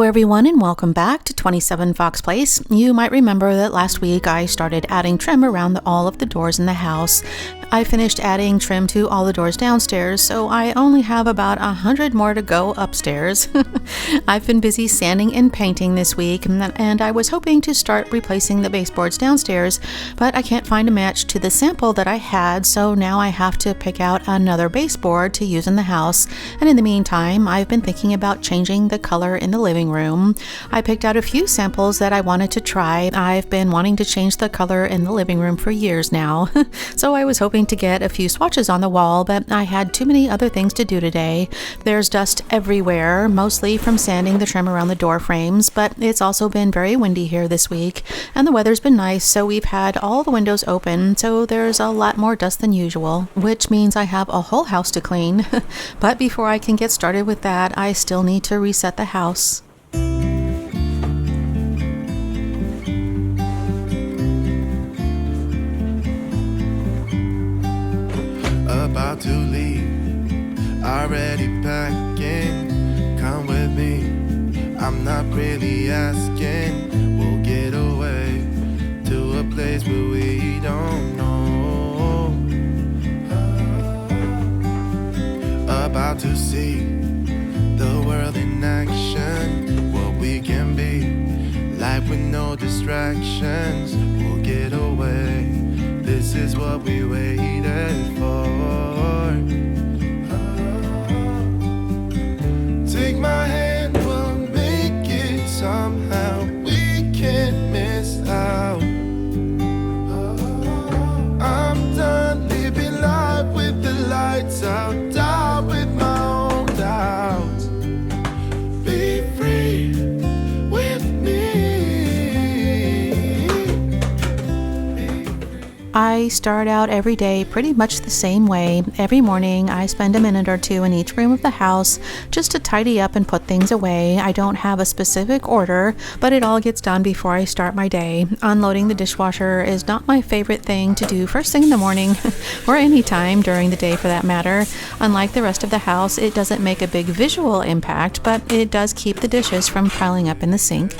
everyone, and welcome back to 27 Fox Place. You might remember that last week I started adding trim around all of the doors in the house. I finished adding trim to all the doors downstairs, so I only have about 100 more to go upstairs. I've been busy sanding and painting this week, and I was hoping to start replacing the baseboards downstairs, but I can't find a match to the sample that I had, so now I have to pick out another baseboard to use in the house. And in the meantime, I've been thinking about changing the color in the living room. I picked out a few samples that I wanted to try. I've been wanting to change the color in the living room for years now, so I was hoping to get a few swatches on the wall, but I had too many other things to do today. There's dust everywhere, mostly from sanding the trim around the door frames, but it's also been very windy here this week, and the weather's been nice, so we've had all the windows open, so there's a lot more dust than usual, which means I have a whole house to clean. But before I can get started with that, I still need to reset the house. About to leave, already packing. Come with me, I'm not really asking. We'll get away to a place where we don't know. About to see the world in action, what we can be, life with no distractions. We'll get away, this is what we waited for. Take my hand, we'll make it somehow. We can't miss out. I'm done living life with the lights out, die with my own doubts. Be free with me. I start out every day pretty much the same way. Every morning I spend a minute or two in each room of the house just to tidy up and put things away. I don't have a specific order, but it all gets done before I start my day. Unloading the dishwasher is not my favorite thing to do first thing in the morning, or any time during the day for that matter. Unlike the rest of the house, it doesn't make a big visual impact, but it does keep the dishes from piling up in the sink.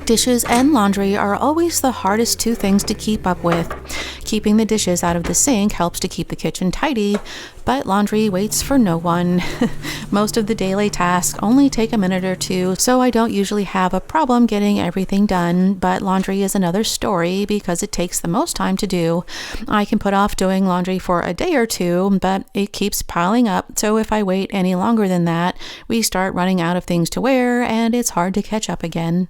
Dishes and laundry are always the hardest two things to keep up with. Keeping the dishes out of the sink helps to keep the kitchen tidy, but laundry waits for no one. Most of the daily tasks only take a minute or two, so I don't usually have a problem getting everything done, but laundry is another story because it takes the most time to do. I can put off doing laundry for a day or two, but it keeps piling up, so if I wait any longer than that, we start running out of things to wear, and it's hard to catch up again.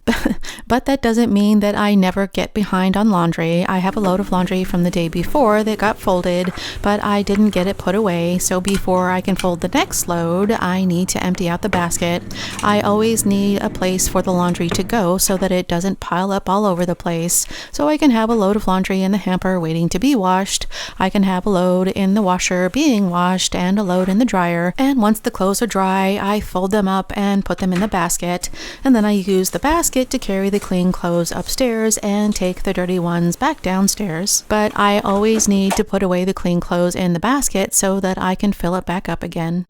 But that doesn't mean that I never get behind on laundry. I have a load of laundry from the day before that got folded, but I didn't get it put away, so before I can fold the next load, I need to empty out the basket. I always need a place for the laundry to go so that it doesn't pile up all over the place, so I can have a load of laundry in the hamper waiting to be washed. I can have a load in the washer being washed and a load in the dryer, and once the clothes are dry, I fold them up and put them in the basket, and then I use the basket to carry the clean clothes upstairs and take the dirty ones back downstairs. But I always need to put away the clean clothes in the basket so that I can fill it back up again.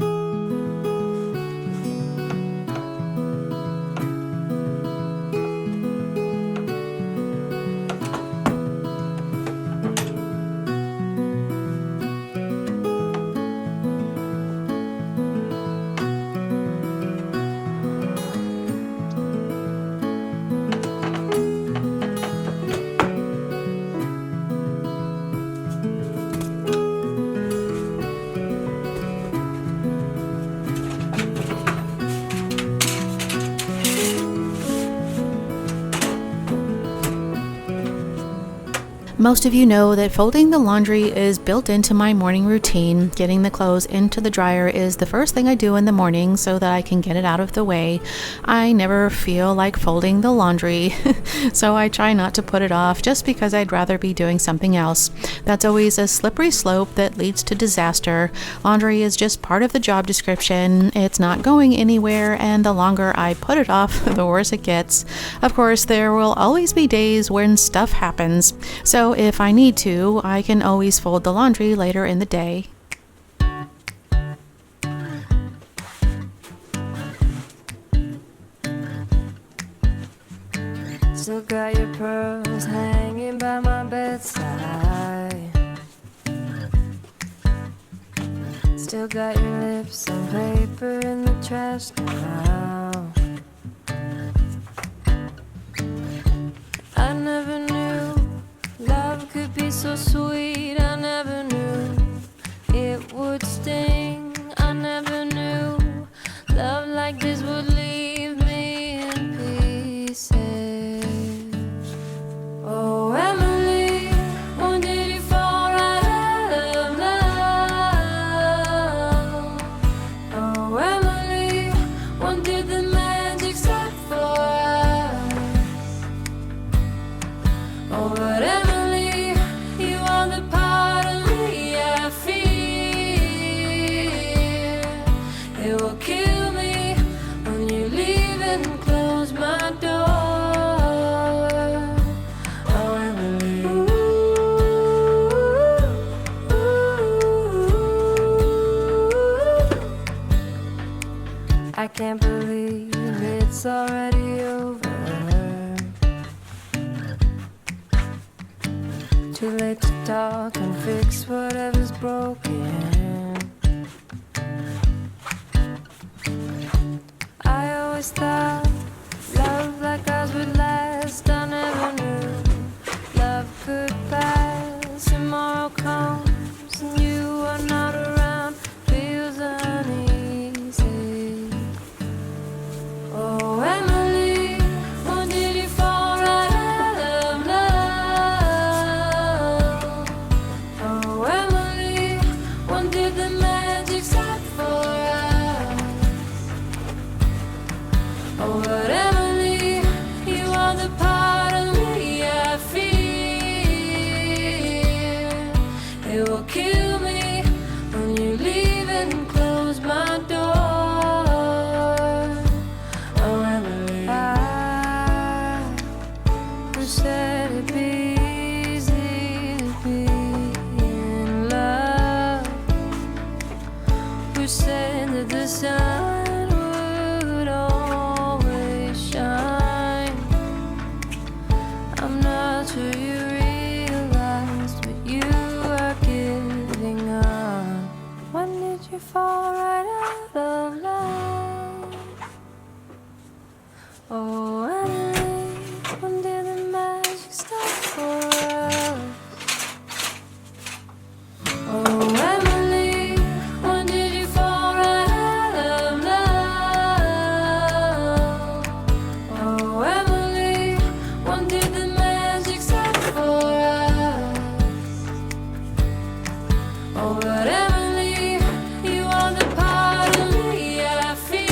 Most of you know that folding the laundry is built into my morning routine. Getting the clothes into the dryer is the first thing I do in the morning so that I can get it out of the way. I never feel like folding the laundry, so I try not to put it off just because I'd rather be doing something else. That's always a slippery slope that leads to disaster. Laundry is just part of the job description. It's not going anywhere, and the longer I put it off, the worse it gets. Of course, there will always be days when stuff happens, so if I need to, I can always fold the laundry later in the day. Still got your pearls hanging by my bedside. Still got your lips and paper in the trash now. I never knew love could be so sweet. I never knew it would sting. I never knew love like this would leave me in pieces. Oh, Emily, when did you fall right out of love? Oh, Emily, when did the magic start for us? Oh, but Emily, you are the part of me I fear. It will kill me when you leave and close my door. Oh, Emily, I can't believe it's already over. Too late to talk and fix whatever's broken. I always thought love like ours would last. I never knew love could pass. Tomorrow comes and you are not around. Feels uneasy. Oh, Emily, when did you fall right out of love? Oh, Emily, when did the magic start for us? Oh, but Emily, you are the part of me I fear. It will kill me when you leave and close my door. Oh, Emily, who said it'd be easy to be in love? Who said that the sun would always shine? I'm not sure you realized what you are giving up. When did you fall right out of love? Oh, Emily, when did the magic start for us? Oh, Emily, when did you fall right out of love? Oh, Emily, when did the magic start for us? Oh, but Emily, you are the part of me I fear.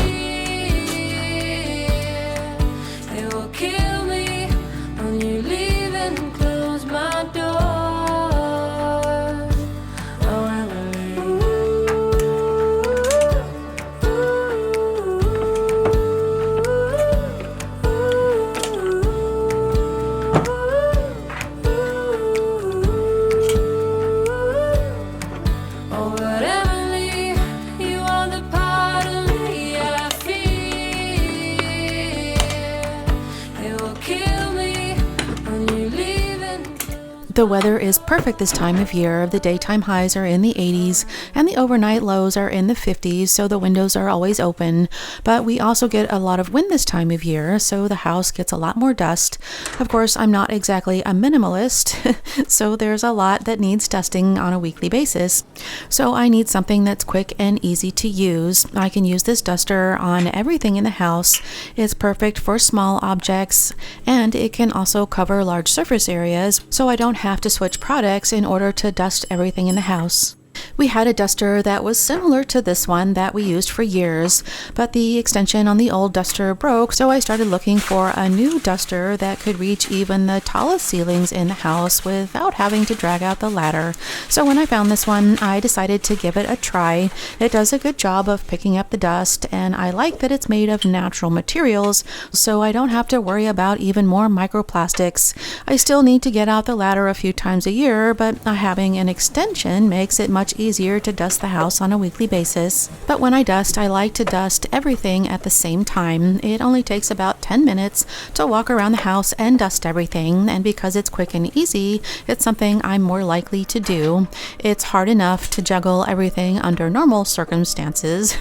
The weather is perfect this time of year. The daytime highs are in the 80s and the overnight lows are in the 50s, so the windows are always open. But we also get a lot of wind this time of year, so the house gets a lot more dust. Of course, I'm not exactly a minimalist, so there's a lot that needs dusting on a weekly basis. So I need something that's quick and easy to use. I can use this duster on everything in the house. It's perfect for small objects, and it can also cover large surface areas, so I don't have to switch products in order to dust everything in the house. We had a duster that was similar to this one that we used for years, but the extension on the old duster broke, so I started looking for a new duster that could reach even the tallest ceilings in the house without having to drag out the ladder. So when I found this one, I decided to give it a try. It does a good job of picking up the dust, and I like that it's made of natural materials, so I don't have to worry about even more microplastics. I still need to get out the ladder a few times a year, but having an extension makes it much easier to dust the house on a weekly basis. But when I dust, I like to dust everything at the same time. It only takes about 10 minutes to walk around the house and dust everything, and because it's quick and easy, it's something I'm more likely to do. It's hard enough to juggle everything under normal circumstances,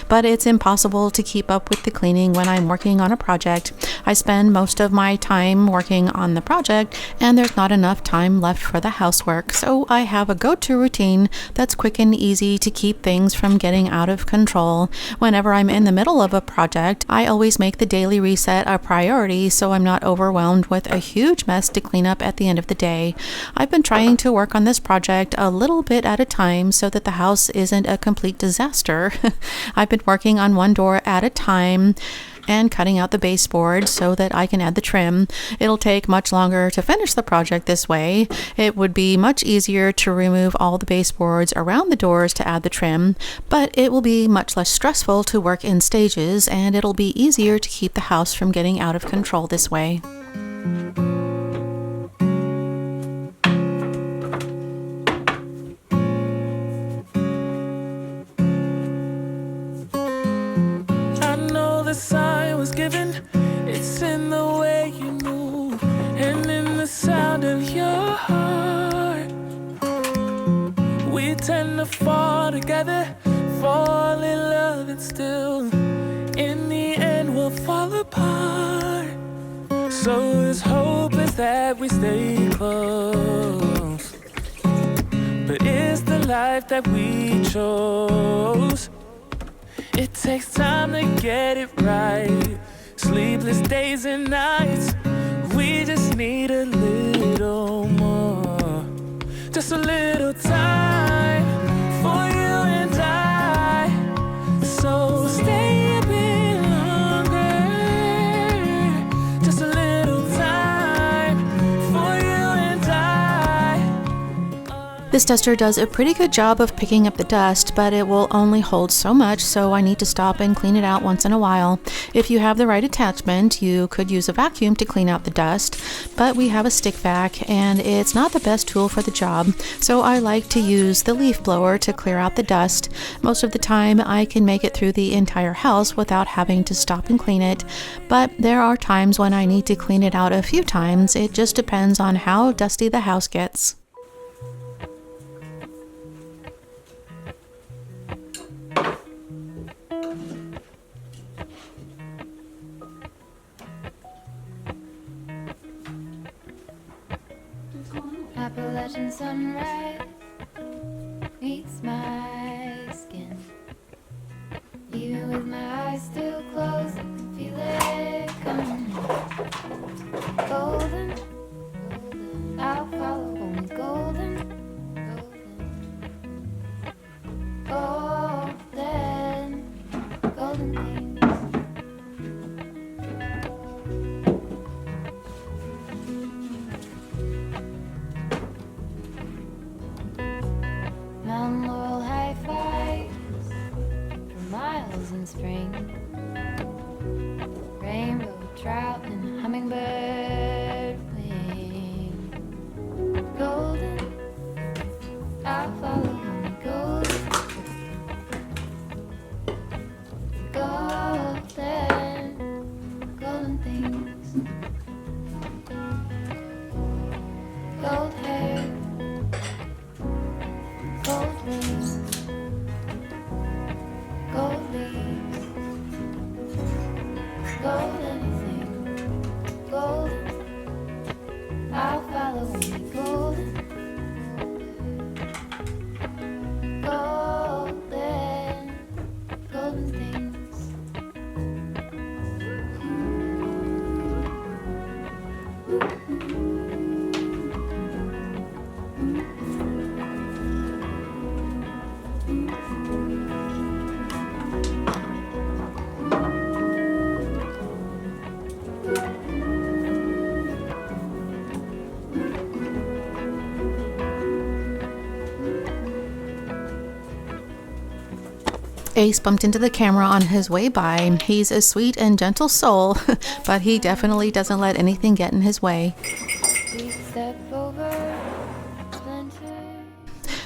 but it's impossible to keep up with the cleaning when I'm working on a project. I spend most of my time working on the project, and there's not enough time left for the housework, so I have a go-to routine that's quick and easy to keep things from getting out of control. Whenever I'm in the middle of a project, I always make the daily reset a priority so I'm not overwhelmed with a huge mess to clean up at the end of the day. I've been trying to work on this project a little bit at a time so that the house isn't a complete disaster. I've been working on one door at a time and cutting out the baseboard so that I can add the trim. It'll take much longer to finish the project this way. It would be much easier to remove all the baseboards around the doors to add the trim, but it will be much less stressful to work in stages, and it'll be easier to keep the house from getting out of control this way. The sign was given, it's in the way you move and in the sound of your heart. We tend to fall together, fall in love, and still in the end we'll fall apart. So his hope is that we stay close, but it's the life that we chose. It takes time to get it right. Sleepless days and nights. We just need a little more. Just a little time for you and I. So stay a bit longer. Just a little time for you and I. This duster does a pretty good job of picking up the dust, but it will only hold so much, so I need to stop and clean it out once in a while. If you have the right attachment, you could use a vacuum to clean out the dust, but we have a stick vac, and it's not the best tool for the job, so I like to use the leaf blower to clear out the dust. Most of the time, I can make it through the entire house without having to stop and clean it, but there are times when I need to clean it out a few times. It just depends on how dusty the house gets. Appalachian sunrise meets my skin. Even with my eyes still closed, I can feel it coming. Golden, golden, I'll follow only golden, golden, golden, golden things. golden thing, golden. I'll follow you, golden, golden, golden things. Ace bumped into the camera on his way by. He's a sweet and gentle soul, but he definitely doesn't let anything get in his way. We step over plenty.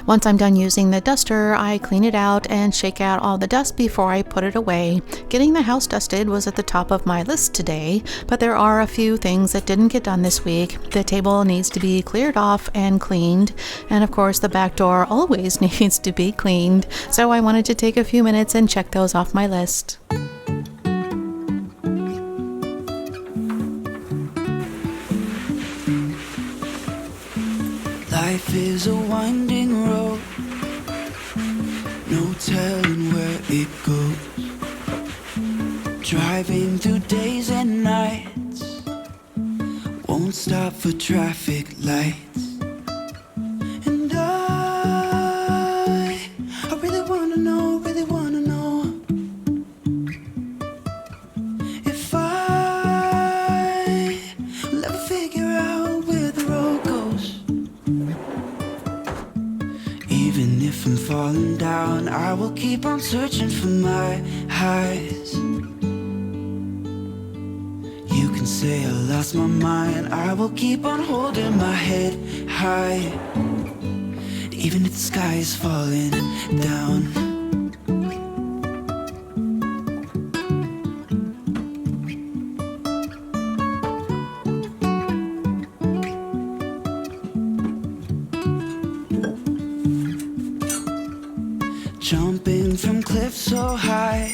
Once I'm done using the duster, I clean it out and shake out all the dust before I put it away. Getting the house dusted was at the top of my list today, but there are a few things that didn't get done this week. The table needs to be cleared off and cleaned, and of course the back door always needs to be cleaned, so I wanted to take a few minutes and check those off my list. Life is a winding road, no telling where it goes. Driving through days and nights, won't stop for traffic lights. And I really wanna know, if I will ever figure out where the road goes. Even if I'm falling down, I will keep on searching for my highs. You can say I lost my mind, I will keep on holding my head high. Even if the sky is falling down. Jumping from cliffs so high,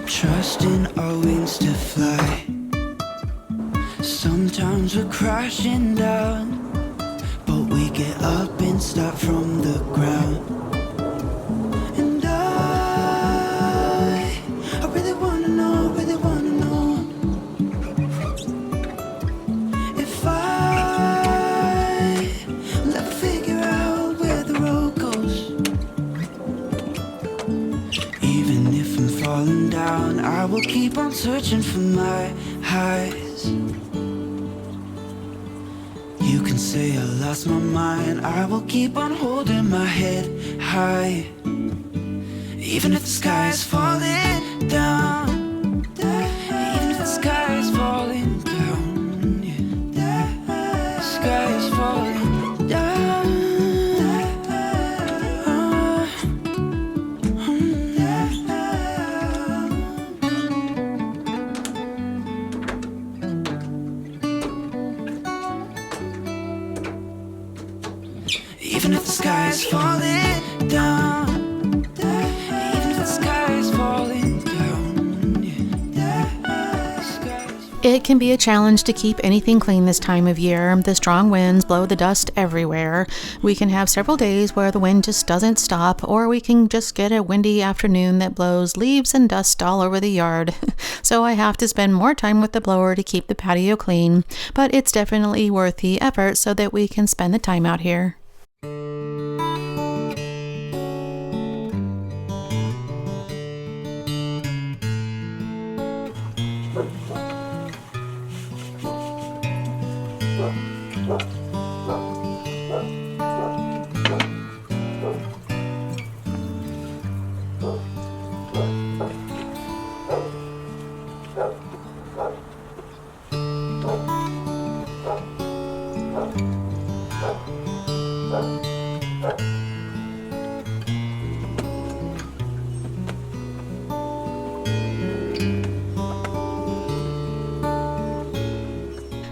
trusting our wings to fly. Sometimes we're crashing down, but we get up and start from the ground. And I really wanna know, if I will ever figure out where the road goes. Even if I'm falling down, I will keep on searching for my highs. You can say I lost my mind, I will keep on holding my head high. Even if the sky is falling down, even if the sky is falling down, yeah. The sky is falling down. Even if the sky is falling down, even if the sky is falling down, yeah. The sky is It can be a challenge to keep anything clean this time of year. The strong winds blow the dust everywhere. We can have several days where the wind just doesn't stop, or we can just get a windy afternoon that blows leaves and dust all over the yard. So I have to spend more time with the blower to keep the patio clean, but it's definitely worth the effort so that we can spend the time out here.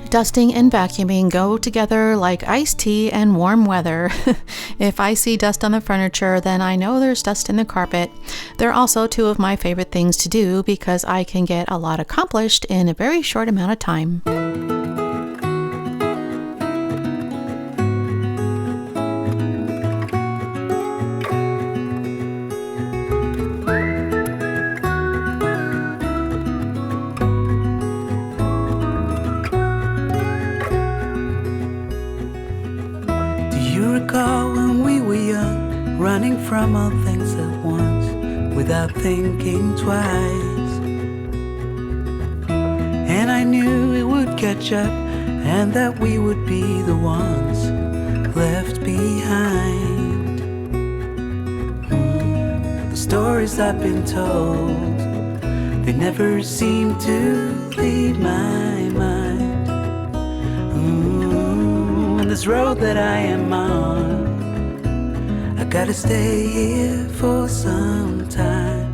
Dusting and vacuuming go together like iced tea and warm weather. If I see dust on the furniture, then I know there's dust in the carpet. They're also two of my favorite things to do because I can get a lot accomplished in a very short amount of time. Recall when we were young, running from all things at once, without thinking twice. And I knew it would catch up, and that we would be the ones left behind. The stories I've been told, they never seem to leave my mind. This road that I am on, I gotta stay here for some time.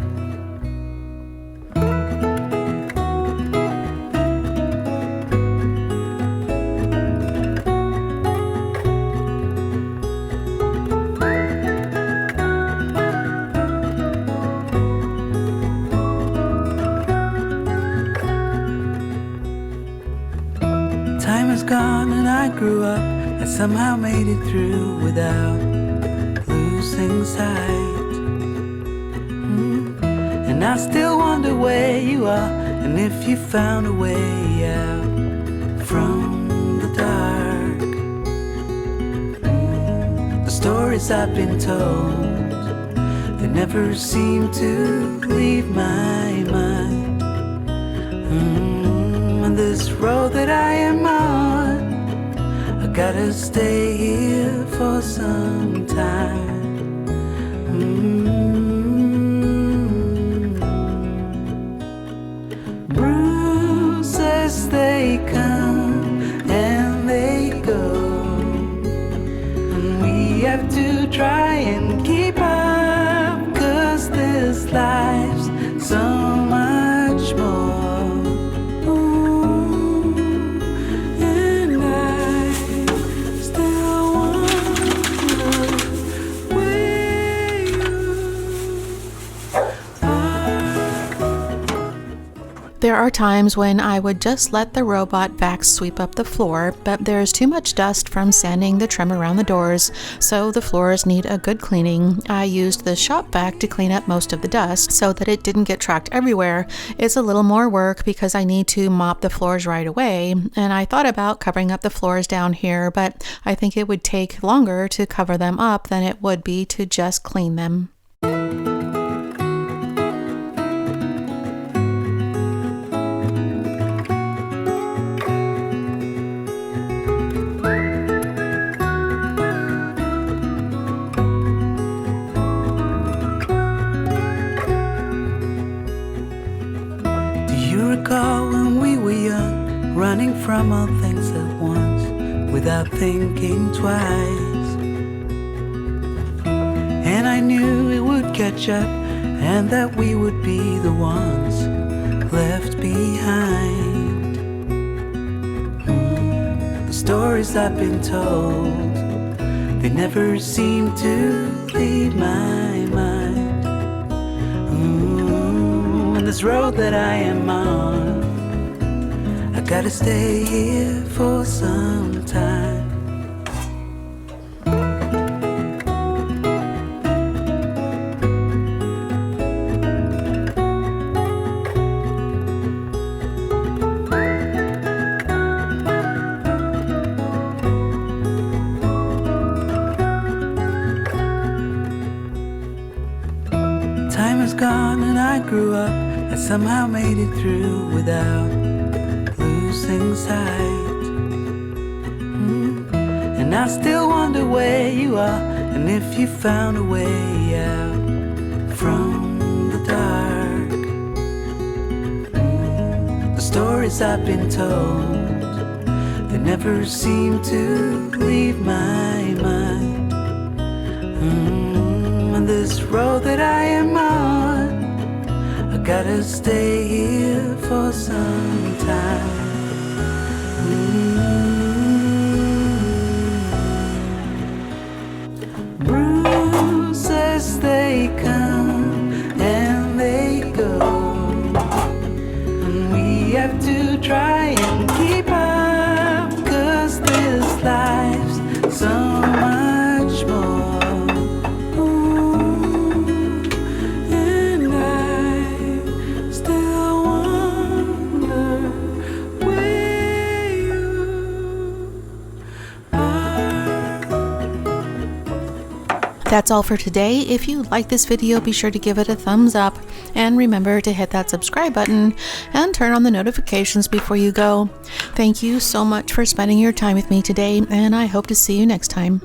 Time is gone and I grew up. I somehow made it through without losing sight. And I still wonder where you are, and if you found a way out from the dark. The stories I've been told, they never seem to leave my mind. And this road that I am on, I gotta stay here for some time. Bruises, they come and they go, and we have to try and keep up, 'cause this life's so much more. There are times when I would just let the robot vac sweep up the floor, but there's too much dust from sanding the trim around the doors, so the floors need a good cleaning. I used the shop vac to clean up most of the dust so that it didn't get tracked everywhere. It's a little more work because I need to mop the floors right away, and I thought about covering up the floors down here, but I think it would take longer to cover them up than it would be to just clean them. Recall when we were young, running from all things at once, without thinking twice. And I knew it would catch up, and that we would be the ones left behind. The stories I've been told, they never seem to leave my mind. This road that I am on, I gotta stay here for some time. Time is gone and I grew up. I somehow made it through without losing sight. And I still wonder where you are, and if you found a way out from the dark. The stories I've been told, they never seem to leave my mind. And this road that I am on, I gotta stay here for some time. have to try and keep up, 'cause this life's so much more. Ooh, and I still wonder where you are. That's all for today. If you like this video, be sure to give it a thumbs up and remember to hit that subscribe button and turn on the notifications before you go. Thank you so much for spending your time with me today, and I hope to see you next time.